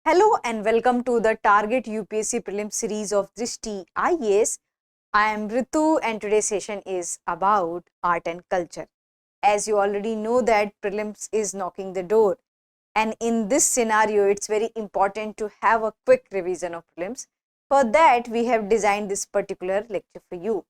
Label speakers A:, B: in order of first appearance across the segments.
A: Hello and welcome to the Target UPSC Prelims series of Drishti IAS. I am Ritu and today's session is about art and culture. As you already know that prelims is knocking the door, and in this scenario it's very important to have a quick revision of prelims. For that we have designed this particular lecture for you.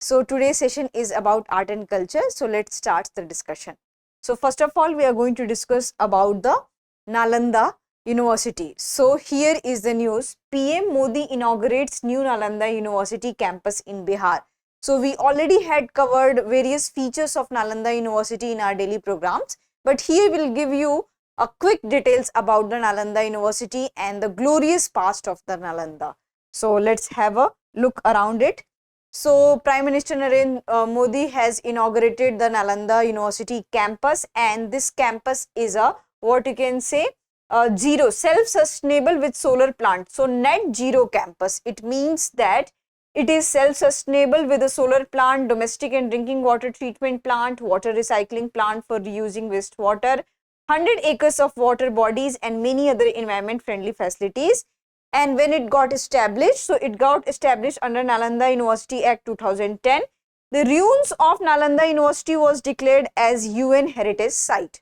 A: So today's session is about art and culture. So let's start the discussion. So first of all we are going to discuss about the Nalanda University. So here is the news. PM Modi inaugurates new Nalanda University campus in Bihar. So we already had covered various features of Nalanda University in our daily programs, but here we'll give you a quick details about the Nalanda University and the glorious past of the Nalanda. So let's have a look around it. So Prime Minister Narendra Modi has inaugurated the Nalanda University campus, and this campus is a what you can say zero self-sustainable with solar plant. So net zero campus, it means that it is self-sustainable with a solar plant, domestic and drinking water treatment plant, water recycling plant for reusing wastewater, 100 acres of water bodies and many other environment friendly facilities. And when it got established, so it got established under Nalanda University Act 2010. The ruins of Nalanda University was declared as UN Heritage Site.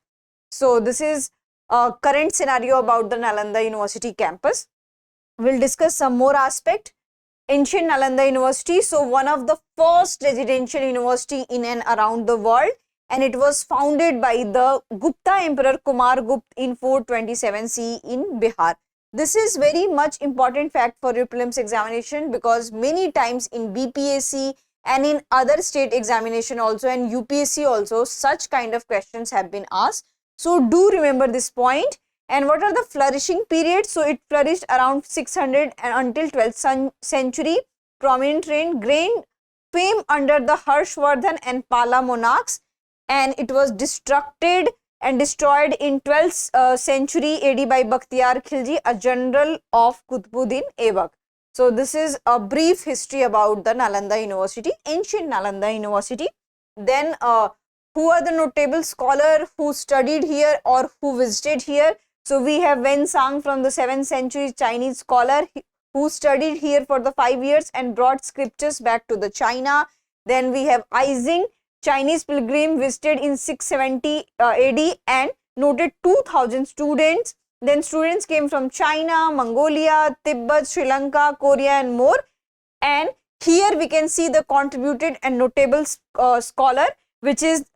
A: So this is a current scenario about the Nalanda University campus. We'll discuss some more aspect. Ancient Nalanda University, so one of the first residential university in and around the world, and it was founded by the Gupta Emperor Kumar Gupta in 427 CE in Bihar. This is very much important fact for your prelims examination, because many times in BPSC and in other state examination also and UPSC also such kind of questions have been asked. So do remember this point. And what are the flourishing periods? So it flourished around 600 and until 12th century. Prominent gained fame under the Harshvardhan and Pala monarchs, and it was destructed and destroyed in 12th century AD by 𝐏𝐤𝐤 𝐏𝐫𝐞𝐥𝐢𝐬, a general of Qutbuddin Aibak. So this is a brief history about the Nalanda University, ancient Nalanda University. Then who are the notable scholars who studied here or who visited here? So we have Wen Sang from the 7th century Chinese scholar who studied here for the 5 years and brought scriptures back to the China. Then we have 𝐈𝐀𝐒, Chinese pilgrim, visited in 670 AD and noted 2000 students. Then students came from China, Mongolia, Tibet, Sri Lanka, Korea and more. And here we can see the contributed and notable scholar, which is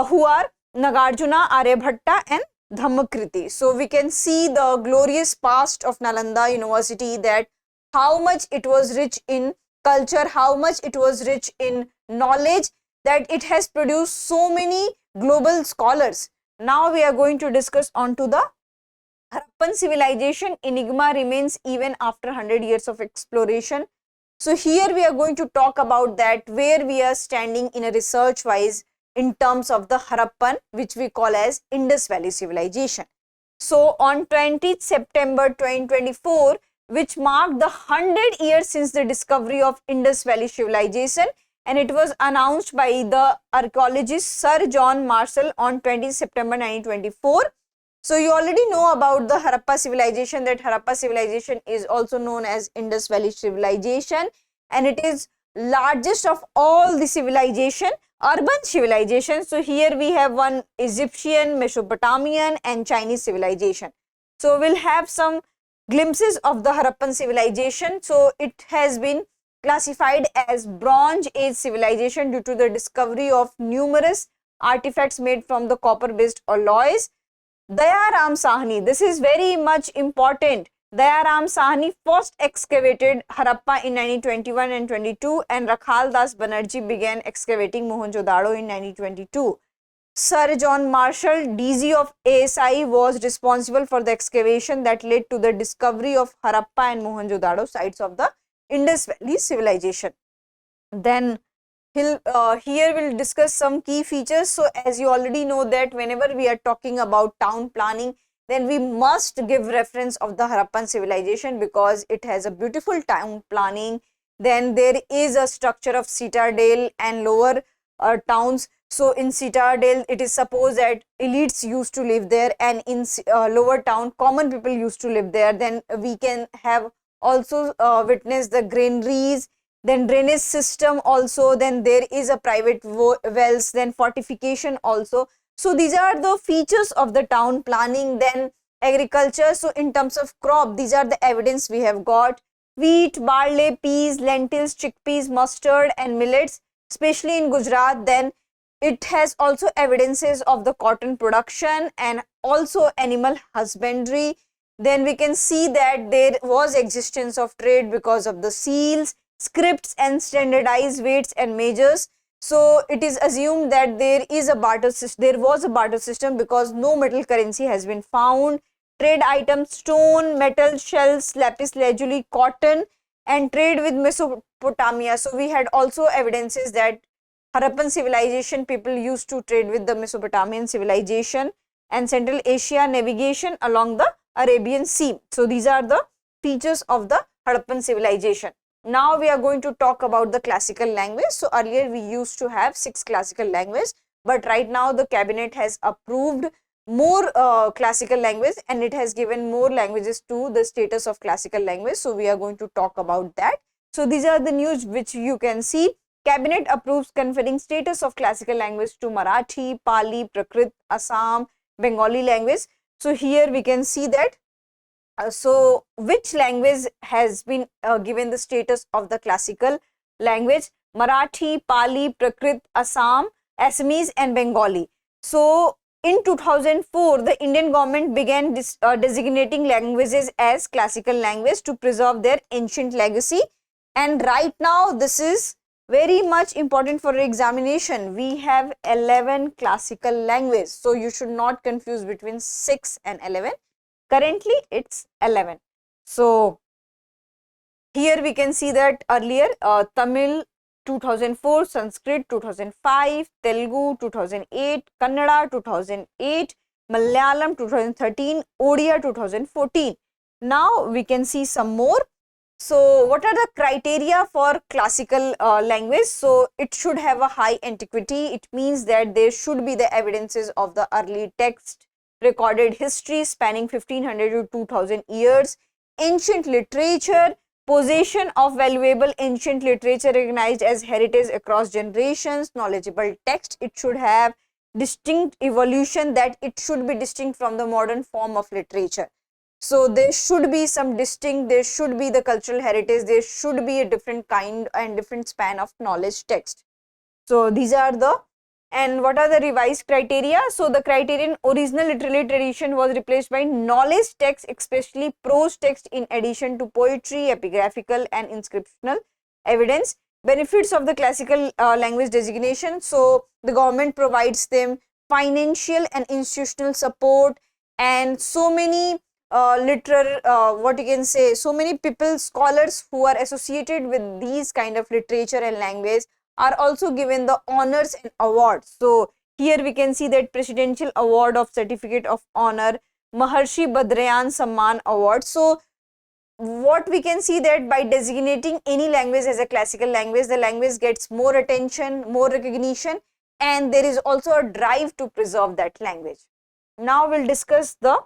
A: who are Nagarjuna, Aryabhatta and Dhammakriti. So we can see the glorious past of Nalanda University, that how much it was rich in culture, how much it was rich in knowledge, that it has produced so many global scholars. Now we are going to discuss on to the Harappan civilization. Enigma remains even after 100 years of exploration. So here we are going to talk about that, where we are standing in a research wise in terms of the Harappan, which we call as Indus Valley civilization. So on 20th September 2024, which marked the 100 years since the discovery of Indus Valley civilization, and it was announced by the archaeologist Sir John Marshall on 20th September 1924. So you already know about the Harappa civilization, that Harappa civilization is also known as Indus Valley civilization, and it is largest of all the civilization, urban civilization. So here we have one Egyptian, Mesopotamian and Chinese civilization. So we'll have some glimpses of the Harappan civilization. So it has been classified as Bronze Age civilization due to the discovery of numerous artifacts made from the copper based alloys. Dayaram Sahni, this is very much important. Dayaram Sahni first excavated Harappa in 1921 and 22, and Rakhal Das Banerjee began excavating Mohenjo-daro in 1922. Sir John Marshall, DG of ASI, was responsible for the excavation that led to the discovery of Harappa and Mohenjo-daro sites of the Indus Valley civilization. Then here we'll discuss some key features. So as you already know that whenever we are talking about town planning, then we must give reference of the Harappan civilization, because it has a beautiful town planning. Then there is a structure of citadel and lower towns. So in Citadel, it is supposed that elites used to live there, and in lower town, common people used to live there. Then we can have also witnessed the granaries, then drainage system also, then there is a private wells, then fortification also. So these are the features of the town planning. Then agriculture, so in terms of crop, these are the evidence we have got: wheat, barley, peas, lentils, chickpeas, mustard and millets, especially in Gujarat. Then it has also evidences of the cotton production and also animal husbandry. Then we can see that there was existence of trade because of the seals, scripts and standardized weights and measures. So it is assumed that there was a barter system because no metal currency has been found. Trade items: stone, metal, shells, lapis lazuli, cotton, and trade with Mesopotamia. So we had also evidences that Harappan civilization people used to trade with the Mesopotamian civilization, and Central Asia navigation along the Arabian Sea. So these are the features of the Harappan civilization. Now we are going to talk about the classical language. So earlier we used to have 6 classical languages, but right now the cabinet has approved more classical language, and it has given more languages to the status of classical language. So we are going to talk about that. So these are the news which you can see. Cabinet approves conferring status of classical language to Marathi, Pali, Prakrit, Assam, Bengali language. So here we can see that so which language has been given the status of the classical language? Marathi, Pali, Prakrit, Assam, Assamese and Bengali. So in 2004, the Indian government began designating languages as classical language to preserve their ancient legacy. And right now this is very much important for examination. We have 11 classical languages. So you should not confuse between 6 and 11. Currently it's 11. So here we can see that earlier Tamil 2004, Sanskrit 2005, Telugu 2008, Kannada 2008, Malayalam 2013, Odia 2014. Now we can see some more. So what are the criteria for classical language? So it should have a high antiquity. It means that there should be the evidences of the early text, recorded history spanning 1500 to 2000 years, ancient literature, possession of valuable ancient literature recognized as heritage across generations, knowledgeable text. It should have distinct evolution, that it should be distinct from the modern form of literature. So there should be some distinct, there should be the cultural heritage, there should be a different kind and different span of knowledge text. So these are the, and what are the revised criteria? So the criterion original literary tradition was replaced by knowledge text, especially prose text, in addition to poetry, epigraphical and inscriptional evidence. Benefits of the classical language designation. So the government provides them financial and institutional support, and so many so many people, scholars who are associated with these kind of literature and language are also given the honors and awards. So here we can see that Presidential Award of Certificate of Honor, Maharshi Badrayan Samman Award. So what we can see that by designating any language as a classical language, the language gets more attention, more recognition, and there is also a drive to preserve that language. Now we'll discuss the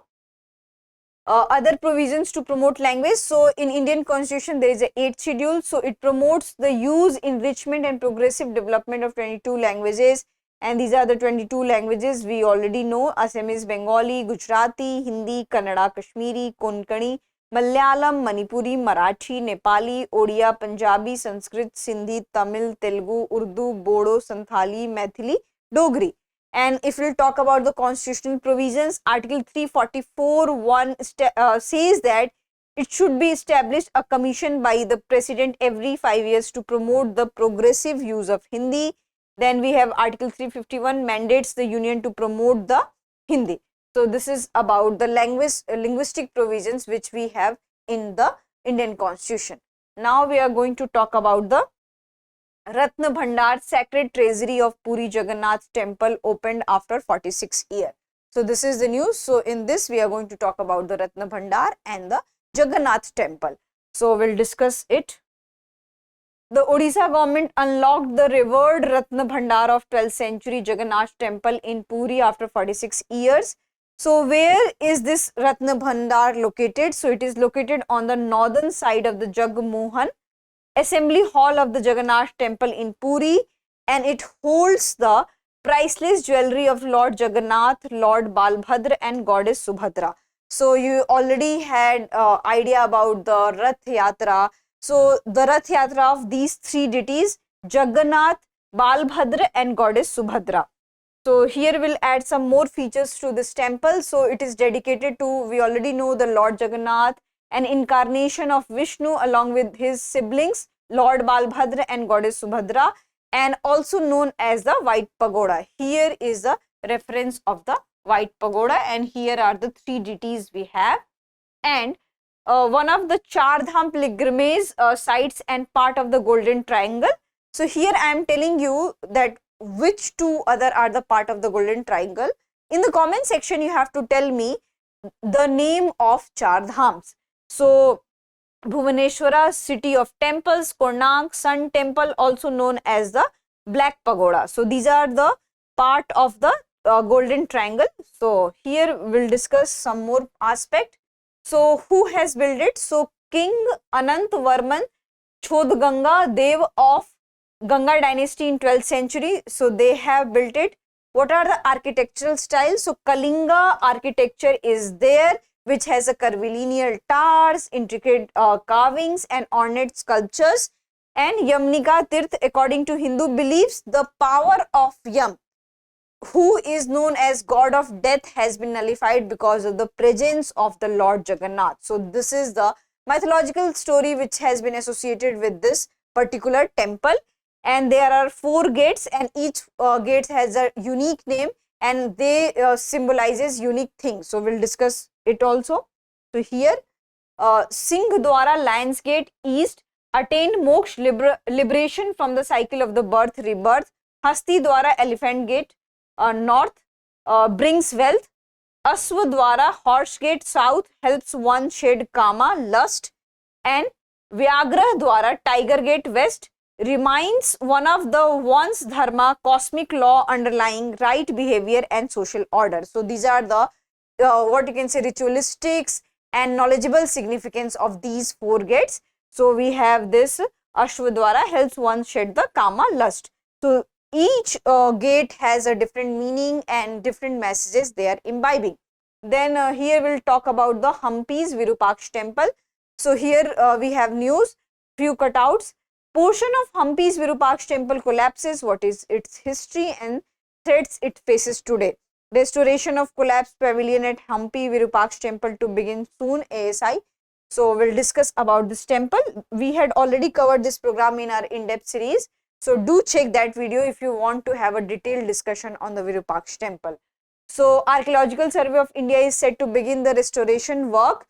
A: other provisions to promote language. So in Indian Constitution there is a 8th schedule. So it promotes the use, enrichment and progressive development of 22 languages, and these are the 22 languages we already know: Assamese, Bengali, Gujarati, Hindi, Kannada, Kashmiri, Konkani, Malayalam, Manipuri, Marathi, Nepali, Odia, Punjabi, Sanskrit, Sindhi, Tamil, Telugu, Urdu, Bodo, Santhali, Maithili, Dogri. And if we'll talk about the constitutional provisions, Article 344(1) says that it should be established a commission by the President every 5 years to promote the progressive use of Hindi. Then we have Article 351 mandates the Union to promote the Hindi. So this is about the linguistic provisions which we have in the Indian Constitution. Now we are going to talk about the Ratna Bhandar, Sacred Treasury of Puri Jagannath Temple, opened after 46 years. So this is the news. So in this we are going to talk about the Ratna Bhandar and the Jagannath Temple. So we'll discuss it. the Odisha government unlocked the revered Ratna Bhandar of 12th century Jagannath Temple in Puri after 46 years. So where is this Ratna Bhandar located? So it is located on the northern side of the Jagmohan Assembly Hall of the Jagannath Temple in Puri, and it holds the priceless jewelry of Lord Jagannath, Lord Balbhadra and Goddess Subhadra. So you already had idea about the Rath Yatra. So the Rath Yatra of these three deities, Jagannath, Balbhadra and Goddess Subhadra. So here we'll add some more features to this temple. So it is dedicated to, we already know, the Lord Jagannath, an incarnation of Vishnu along with his siblings, Lord Balbhadra and Goddess Subhadra, and also known as the White Pagoda. Here is the reference of the White Pagoda, and here are the three deities we have. And one of the Char Dham pilgrimage sites and part of the Golden Triangle. So here I am telling you that which two other are the part of the Golden Triangle. In the comment section you have to tell me the name of Char Dhams. So Bhuvaneshwara, city of temples, Konark, Sun Temple, also known as the Black Pagoda. So these are the part of the Golden Triangle. So here we'll discuss some more aspect. So who has built it? So King Anant Varman Chodganga Dev of Ganga dynasty in 12th century. So they have built it. What are the architectural styles? So Kalinga architecture is there, which has a curvilinear towers, intricate carvings and ornate sculptures. And Yamnika Tirth, according to Hindu beliefs, the power of Yam, who is known as god of death, has been nullified because of the presence of the Lord Jagannath. So this is the mythological story which has been associated with this particular temple. And there are 4 gates, and each gate has a unique name, and they symbolizes unique things. So we'll discuss it also. So here Singh Dwara Lions Gate East attained moksha, liberation from the cycle of the birth rebirth. Hasti Dwara Elephant Gate North brings wealth. Aswa Dwara Horse Gate South helps one shed kama, lust. And Vyagra Dwara Tiger Gate West reminds one of the once dharma, cosmic law underlying right behavior and social order. So these are the what you can say ritualistics and knowledgeable significance of these 4 gates. So we have this Ashwadwara helps one shed the kama, lust. So each gate has a different meaning and different messages they are imbibing. Then here we'll talk about the Hampi's Virupaksha Temple. So here we have news, few cutouts. Portion of Hampi's Virupaksha Temple collapses. What is its history and threats it faces today? Restoration of collapsed pavilion at Hampi Virupaksha Temple to begin soon, ASI. So we'll discuss about this temple. We had already covered this program in our in-depth series. So do check that video if you want to have a detailed discussion on the Virupaksha Temple. So Archaeological Survey of India is set to begin the restoration work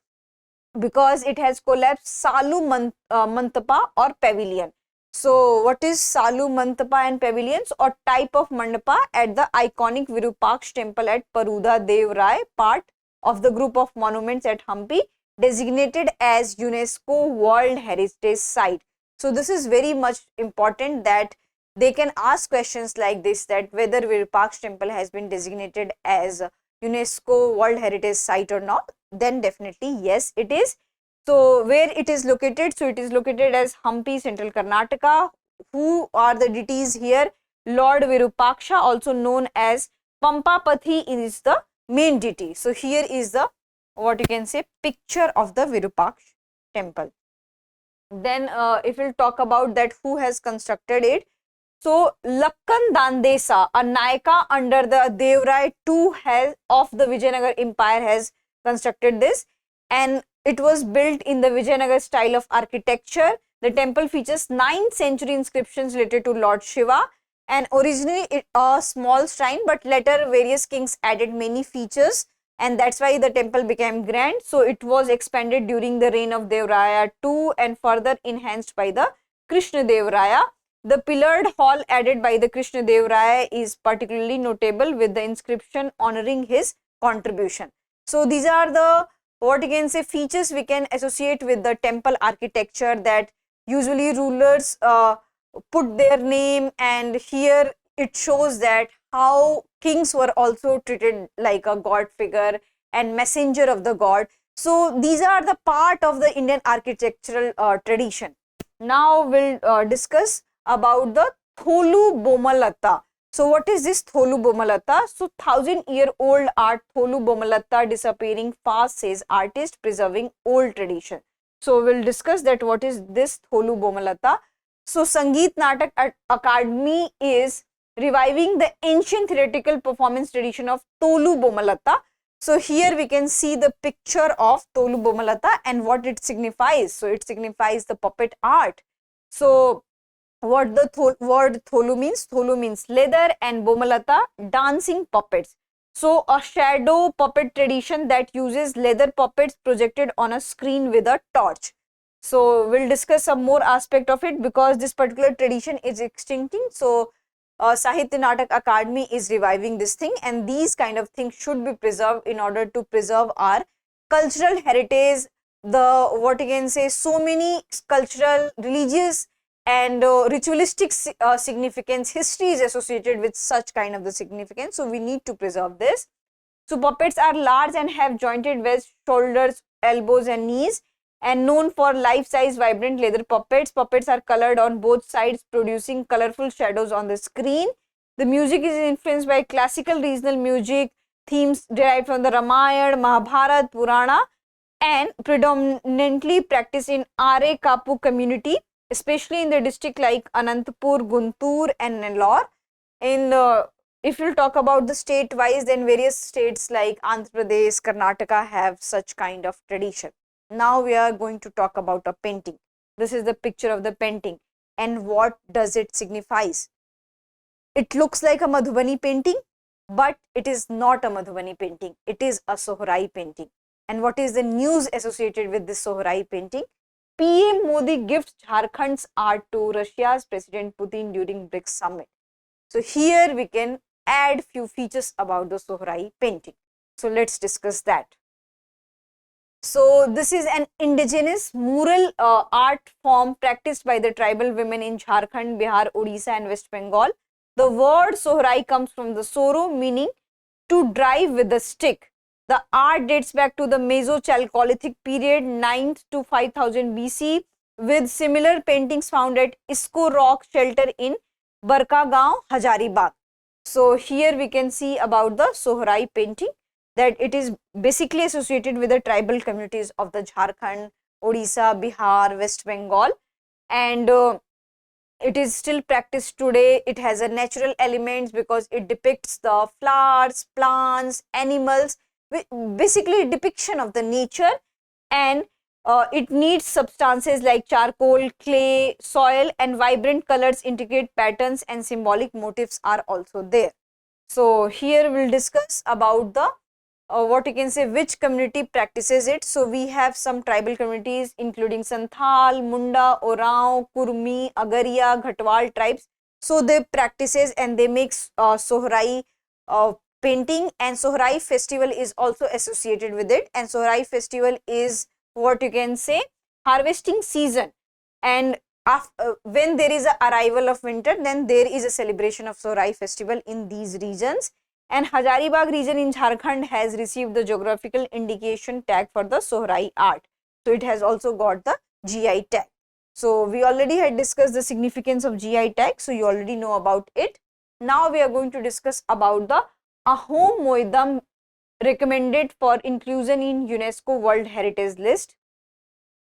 A: because it has collapsed Salu Mantapa or pavilion. So what is Salu Mantapa and pavilions, or type of mandapa at the iconic Virupaksha Temple at Paruda Dev Rai, part of the group of monuments at Hampi, designated as UNESCO World Heritage Site. So this is very much important that they can ask questions like this, that whether Virupaksha Temple has been designated as UNESCO World Heritage Site or not. Then definitely yes, it is. So where it is located? So it is located as Hampi, Central Karnataka. Who are the deities here? Lord Virupaksha, also known as Pampapathi, is the main deity. So here is the, what you can say, picture of the Virupaksha temple. Then if we'll talk about that who has constructed it. So Lakkan Dandesa, a Nayaka under the Devrai II of the Vijayanagar Empire, has constructed this, and it was built in the Vijayanagar style of architecture. The temple features 9th century inscriptions related to Lord Shiva, and originally a small shrine, but later various kings added many features, and that's why the temple became grand. So it was expanded during the reign of Devraya II and further enhanced by the Krishna Devraya. The pillared hall added by the Krishna Devraya is particularly notable, with the inscription honoring his contribution. So these are the, what you can say, features we can associate with the temple architecture, that usually rulers put their name, and here it shows that how kings were also treated like a god figure and messenger of the god. So these are the part of the Indian architectural tradition. Now we'll discuss about the Tolu Bommalatta. So what is this Tolu Bommalatta? So 1000-year-old art Tolu Bommalatta disappearing fast, says artist preserving old tradition. So we'll discuss that what is this Tolu Bommalatta. So Sangeet Natak Academy is reviving the ancient theatrical performance tradition of Tolu Bommalatta. So here we can see the picture of Tolu Bommalatta and what it signifies. So it signifies the puppet art. So what the word Tolu means? Tolu means leather and Bommalatta dancing puppets. So a shadow puppet tradition that uses leather puppets projected on a screen with a torch. So we'll discuss some more aspect of it because this particular tradition is extincting. So Sahitya Natak Academy is reviving this thing, and these kind of things should be preserved in order to preserve our cultural heritage, the what you can say, so many cultural, religious and ritualistic significance, history is associated with such kind of the significance. So we need to preserve this. So puppets are large and have jointed waist, shoulders, elbows and knees, and known for life-size vibrant leather puppets. Puppets are colored on both sides, producing colorful shadows on the screen. The music is influenced by classical regional music, themes derived from the Ramayana, Mahabharata, Purana, and predominantly practiced in 𝐸𝐀𝐒 community, especially in the district like Anantapur, Guntur and Nellore. If you talk about the state wise, then various states like Andhra Pradesh, Karnataka have such kind of tradition. Now we are going to talk about a painting. This is the picture of the painting, and what does it signifies? It looks like a Madhubani painting, but it is not a Madhubani painting. It is a Sohrai painting. And what is the news associated with this Sohrai painting? PM Modi gifts Jharkhand's art to Russia's President Putin during BRICS summit. So here we can add few features about the Sohrai painting. So let's discuss that. So this is an indigenous mural art form practiced by the tribal women in Jharkhand, Bihar, Odisha and West Bengal. The word Sohrai comes from the Soro, meaning to drive with a stick. The art dates back to the Meso-Chalcolithic period, 9th to 5000 BC, with similar paintings found at Isko Rock Shelter in Barkagaon, Hazaribagh. So here we can see about the Sohrai painting, that it is basically associated with the tribal communities of the Jharkhand, Odisha, Bihar, West Bengal, and it is still practiced today. It has a natural elements because it depicts the flowers, plants, animals, basically depiction of the nature, and it needs substances like charcoal, clay, soil and vibrant colors, intricate patterns and symbolic motifs are also there. So here we'll discuss about the what you can say, which community practices it. So we have some tribal communities including Santhal, Munda, Oraon, Kurmi, Agaria, Ghatwal tribes. So they practices and they make Sohrai painting, and Sohrai festival is also associated with it. And Sohrai festival is what you can say, harvesting season, and after, when there is a arrival of winter, then there is a celebration of Sohrai festival in these regions. And Hazaribagh region in Jharkhand has received the geographical indication tag for the Sohrai art. So it has also got the GI tag. So we already had discussed the significance of GI tag, so you already know about it. Now we are going to discuss about the 𝐸𝐀𝐒 Moidams recommended for inclusion in UNESCO World Heritage List.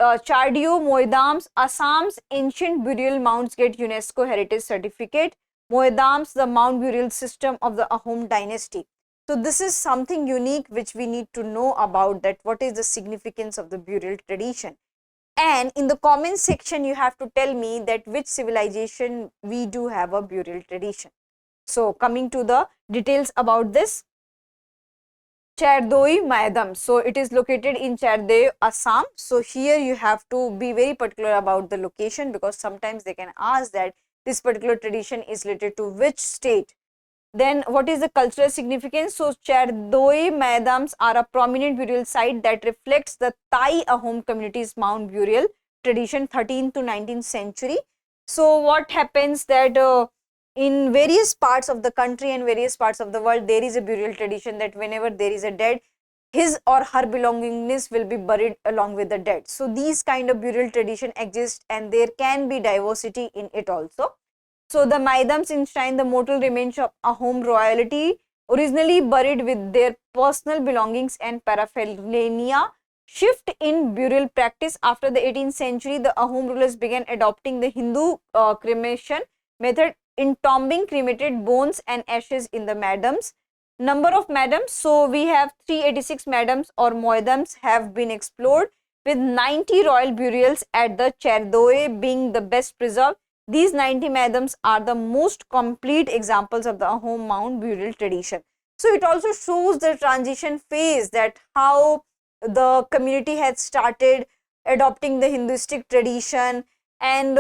A: Charaideo Moidams, Assam's ancient burial mounds get UNESCO Heritage Certificate. Moidams, the mound burial system of the 𝐸𝐀𝐒 dynasty. So this is something unique which we need to know about, that what is the significance of the burial tradition. And in the comment section you have to tell me that which civilization we do have a burial tradition. So coming to the details about this, Charaideo Moidams. So it is located in Charaideo, Assam. So here you have to be very particular about the location, because sometimes they can ask that this particular tradition is related to which state. Then what is the cultural significance? So Charaideo Moidams are a prominent burial site that reflects the Thai 𝐸𝐀𝐒 community's mound burial tradition 13th to 19th century. So what happens that in various parts of the country and various parts of the world, there is a burial tradition that whenever there is a dead, his or her belongingness will be buried along with the dead. So these kind of burial tradition exist, and there can be diversity in it also. So the Moidams enshrine the mortal remains of Ahom royalty, originally buried with their personal belongings and paraphernalia. Shift in burial practice. After the 18th century, the Ahom rulers began adopting the Hindu cremation method, entombing cremated bones and ashes in the Moidams. Number of Moidams, so we have 386 Moidams or Moidams have been explored, with 90 royal burials at the Charaideo being the best preserved. These 90 Moidams are the most complete examples of the Ahom mound burial tradition. So it also shows the transition phase, that how the community had started adopting the Hinduistic tradition, and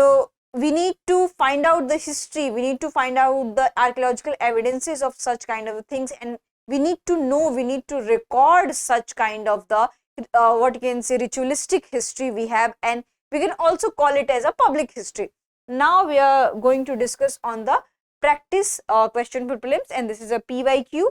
A: we need to find out the history, we need to find out the archaeological evidences of such kind of things, and we need to know, we need to record such kind of the what you can say ritualistic history we have, and we can also call it as a public history. Now we are going to discuss on the practice question for prelims, and this is a PYQ.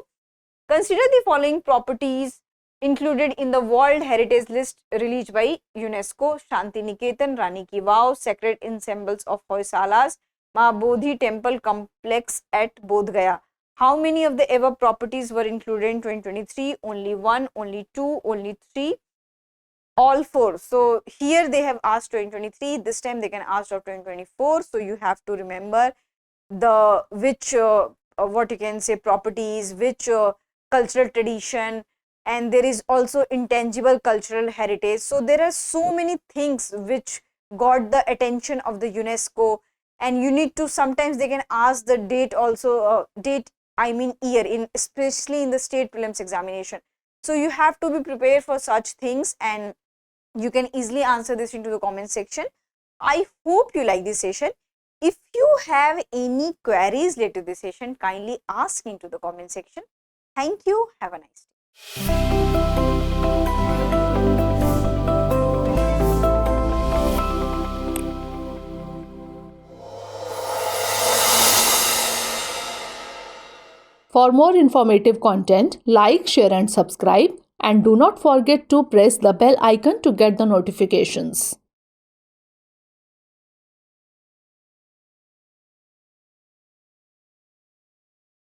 A: Consider the following properties included in the World Heritage List released by UNESCO: Shanti Niketan, Rani Ki Vav, Sacred Ensembles of Hoysalas, Mahabodhi Temple Complex at Bodh Gaya. How many of the above properties were included in 2023? Only 1, only 2, only 3, all 4. So here they have asked 2023, this time they can ask of 2024. So you have to remember the which what you can say properties, which cultural tradition, and there is also intangible cultural heritage. So there are so many things which got the attention of the UNESCO, and you need to, sometimes they can ask the date also, date I mean year, in especially in the state prelims examination. So you have to be prepared for such things, and you can easily answer this into the comment section. I hope you like this session. If you have any queries related to this session, kindly ask into the comment section. Thank you. Have a nice day.
B: For more informative content, like, share and subscribe, and do not forget to press the bell icon to get the notifications.